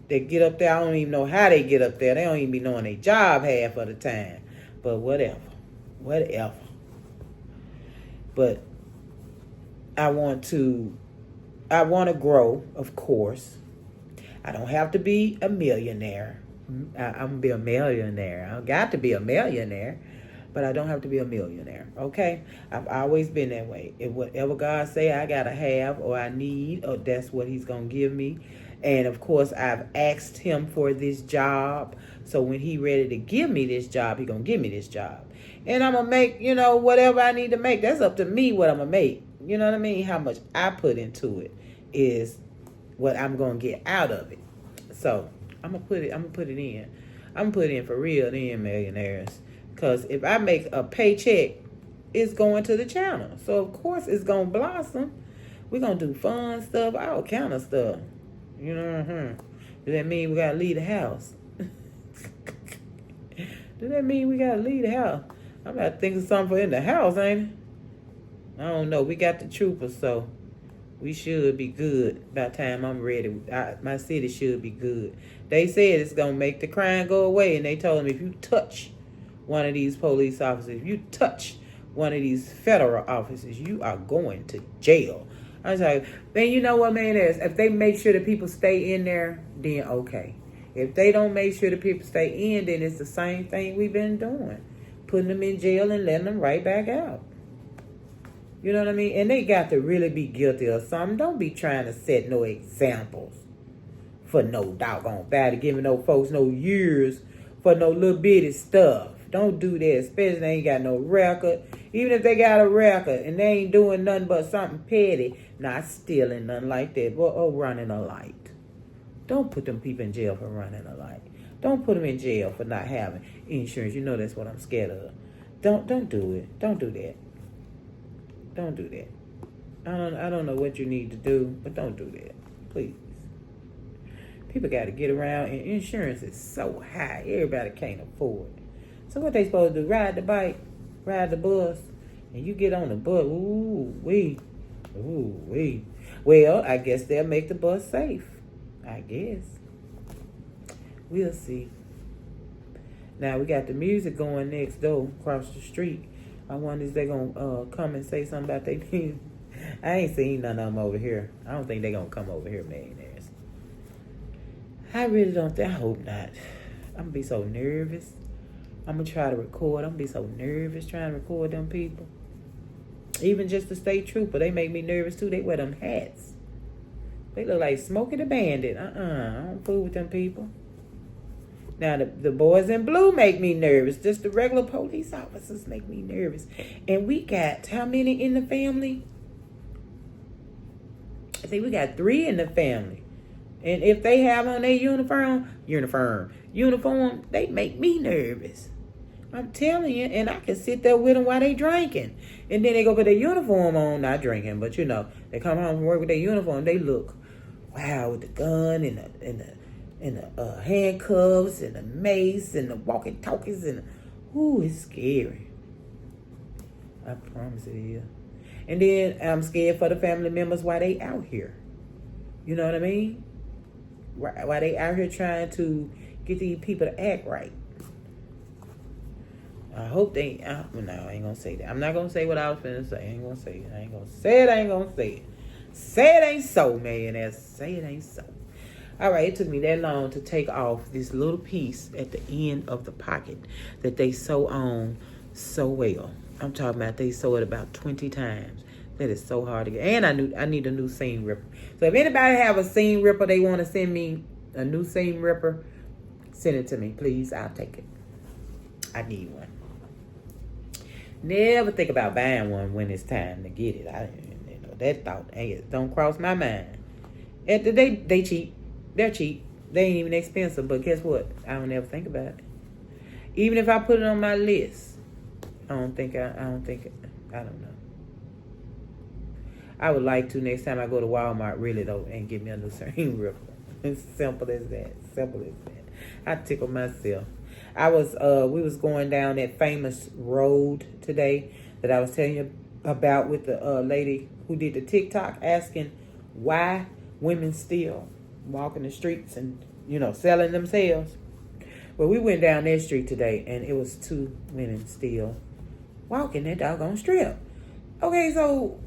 get up there. I don't even know how they get up there. They don't even be knowing their job half of the time. But whatever. But I want to grow, of course. I don't have to be a millionaire. I'm going to be a millionaire. I got to be a millionaire. But I don't have to be a millionaire, okay? I've always been that way. If whatever God say I got to have or I need, or that's what he's going to give me. And, of course, I've asked him for this job. So when he ready to give me this job, he going to give me this job. And I'm going to make, whatever I need to make. That's up to me what I'm going to make. You know what I mean? How much I put into it is what I'm going to get out of it. So I'm going to put it in. I'm going to put it in for real then, millionaires. Because if I make a paycheck, it's going to the channel. So, of course, it's going to blossom. We're going to do fun stuff, all kind of stuff. Does that mean we got to leave the house? Does that mean we got to leave the house? I'm about to think of something for in the house, ain't it? I don't know. We got the troopers, so we should be good by the time I'm ready. My city should be good. They said it's going to make the crime go away, and they told me if you touch one of these police officers, if you touch one of these federal officers, you are going to jail. I was like, man, you know what, man, if they make sure the people stay in there, then okay. If they don't make sure the people stay in, then it's the same thing we've been doing. Putting them in jail and letting them right back out. You know what I mean? And they got to really be guilty of something. Don't be trying to set no examples for no doggone body, giving no folks no years for no little bitty stuff. Don't do that, especially if they ain't got no record. Even if they got a record and they ain't doing nothing but something petty, not stealing, nothing like that, or running a light. Don't put them people in jail for running a light. Don't put them in jail for not having insurance. You know that's what I'm scared of. Don't do it. Don't do that. Don't do that. I don't know what you need to do, but don't do that. Please. People got to get around, and insurance is so high. Everybody can't afford it. So what they supposed to do? Ride the bike, ride the bus, and you get on the bus. Ooh wee. Well, I guess they'll make the bus safe. I guess. We'll see. Now we got the music going next door, across the street. I wonder if they're gonna come and say something about their music. I ain't seen none of them over here. I don't think they're gonna come over here, millionaires. I really don't think. I hope not. I'm gonna be so nervous. I'm going to try to record. I'm going to be so nervous trying to record them people. Even just the state trooper, they make me nervous too. They wear them hats. They look like Smokey the Bandit. I don't fool with them people. Now, the boys in blue make me nervous. Just the regular police officers make me nervous. And we got how many in the family? I think we got 3 in the family. And if they have on their uniform, they make me nervous. I'm telling you, and I can sit there with them while they drinking. And then they go put their uniform on, not drinking, but you know, they come home from work with their uniform, they look, wow, with the gun and the handcuffs and the mace and the walkie-talkies and, ooh, it's scary. I promise it is. And then I'm scared for the family members while they out here. You know what I mean? While they out here trying to get these people to act right. I hope they, no, I ain't gonna say that. I'm not gonna say what I was finna say. I ain't gonna say it. Say it ain't so, man. Say it ain't so. All right, it took me that long to take off this little piece at the end of the pocket that they sew on so well. I'm talking about they sew it about 20 times. That is so hard to get. And I need a new seam ripper. So if anybody have a seam ripper, they want to send me a new seam ripper, send it to me, please. I'll take it. I need one. Never think about buying one when it's time to get it. That thought don't cross my mind. They cheap. They're cheap. They ain't even expensive. But guess what? I don't ever think about it. Even if I put it on my list, I don't know. I would like to next time I go to Walmart, really though, and get me a new seam ripper. It's simple as that. I tickle myself. We was going down that famous road today that I was telling you about with the lady who did the TikTok asking why women still walking the streets and, selling themselves. Well, we went down that street today and it was 2 women still walking that doggone strip. Okay, so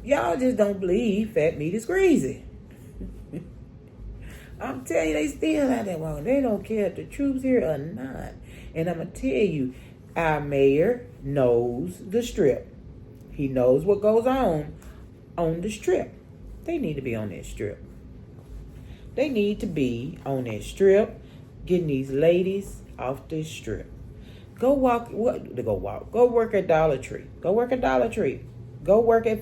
y'all just don't believe fat meat is greasy. I'm telling you, they still out there walking. They don't care if the troops here or not. And I'm going to tell you, our mayor knows the strip. He knows what goes on the strip. They need to be on that strip. They need to be on that strip, getting these ladies off this strip. Go work at Dollar Tree. Go work at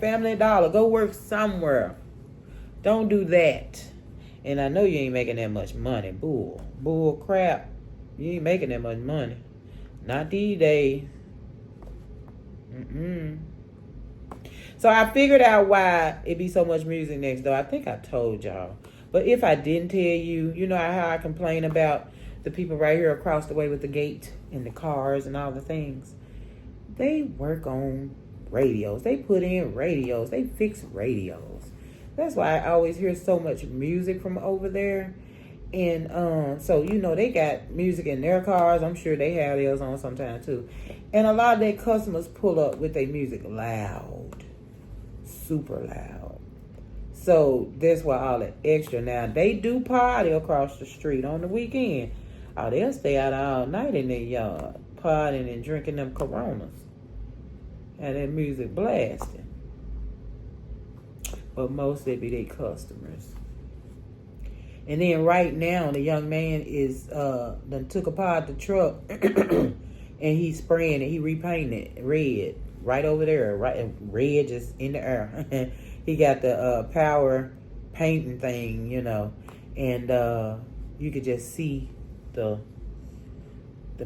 Family Dollar. Go work somewhere. Don't do that. And I know you ain't making that much money. Bull crap. You ain't making that much money. Not these days. So I figured out why it be so much music next door. I think I told y'all. But if I didn't tell you, you know how I complain about the people right here across the way with the gate and the cars and all the things. They work on radios. They put in radios. They fix radios. That's why I always hear so much music from over there. And so, they got music in their cars. I'm sure they have theirs on sometimes too. And a lot of their customers pull up with their music loud. Super loud. So that's why all the extra. Now, they do party across the street on the weekend. Oh, they'll stay out all night in their yard, partying and drinking them Coronas. And their music blasting. But mostly be their customers. And then right now, the young man is done took apart the truck and he's spraying it. He repainted it red right over there, right red just in the air. He got the power painting thing, and you could just see the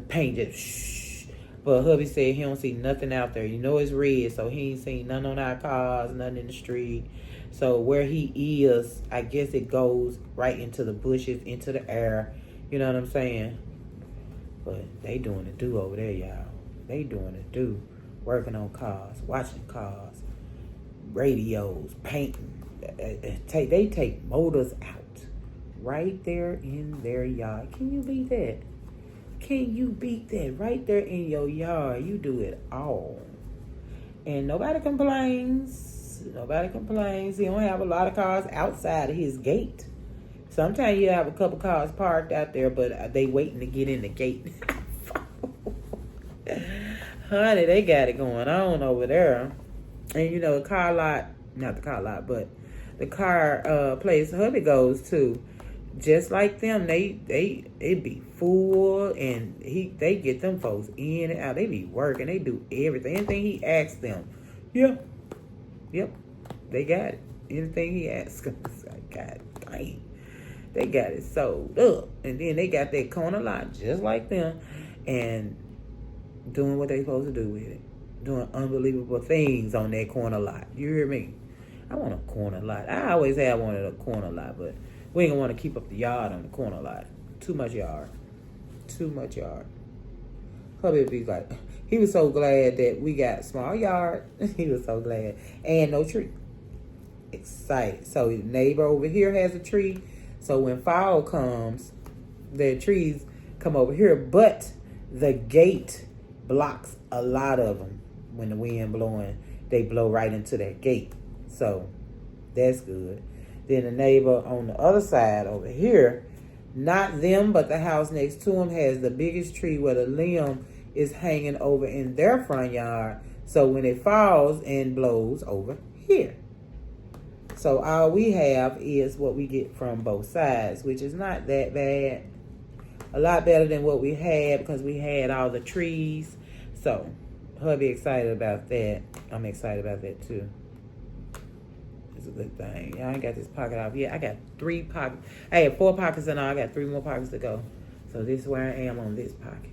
paint just. But hubby said he don't see nothing out there. It's red, so he ain't seen none on our cars, nothing in the street. So where he is, I guess it goes right into the bushes, into the air. You know what I'm saying? But they doing the do over there, y'all. They doing the do. Working on cars, watching cars, radios, painting. They take motors out right there in their yard. Can you beat that? Can you beat that? Right there in your yard, you do it all. And nobody complains. He don't have a lot of cars outside of his gate. Sometimes you have a couple cars parked out there, but they waiting to get in the gate. Honey, they got it going on over there. And the car lot, not the car lot, but the car place hubby goes to, just like them, it be full, and they get them folks in and out. They be working. They do everything. Anything he asks them, yeah, yep, they got it. Anything he asks them, God dang, they got it sold up, and then they got that corner lot just like them, and doing what they supposed to do with it, doing unbelievable things on that corner lot. You hear me? I want a corner lot. I always had wanted a corner lot, but we ain't gonna want to keep up the yard on the corner lot. Too much yard. Too much yard. Hubby be like, he was so glad that we got small yard. He was so glad. And no tree. Excited. So his neighbor over here has a tree. So when fall comes, the trees come over here. But the gate blocks a lot of them. When the wind blowing, they blow right into that gate. So that's good. Then the neighbor on the other side over here, not them, but the house next to them has the biggest tree where the limb is hanging over in their front yard. So when it falls and blows over here. So all we have is what we get from both sides, which is not that bad. A lot better than what we had because we had all the trees. So hubby excited about that. I'm excited about that too. It's a good thing. I ain't got this pocket off yet. I got 3 pockets. I had 4 pockets and all. I got 3 more pockets to go. So this is where I am on this pocket.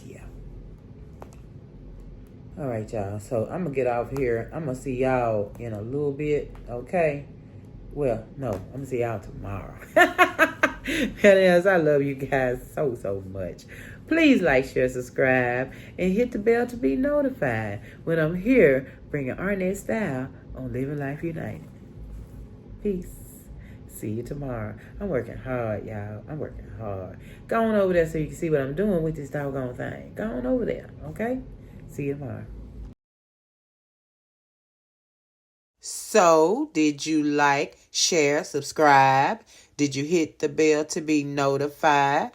Yeah. All right, y'all. So I'm going to get off here. I'm going to see y'all in a little bit. Okay? Well, no. I'm going to see y'all tomorrow. I love you guys so much. Please like, share, subscribe, and hit the bell to be notified when I'm here bringing Arnett style on Living Life United. Peace. See you tomorrow. I'm working hard, y'all. I'm working hard. Go on over there so you can see what I'm doing with this doggone thing. Go on over there, okay? See you tomorrow. So, did you like, share, subscribe? Did you hit the bell to be notified?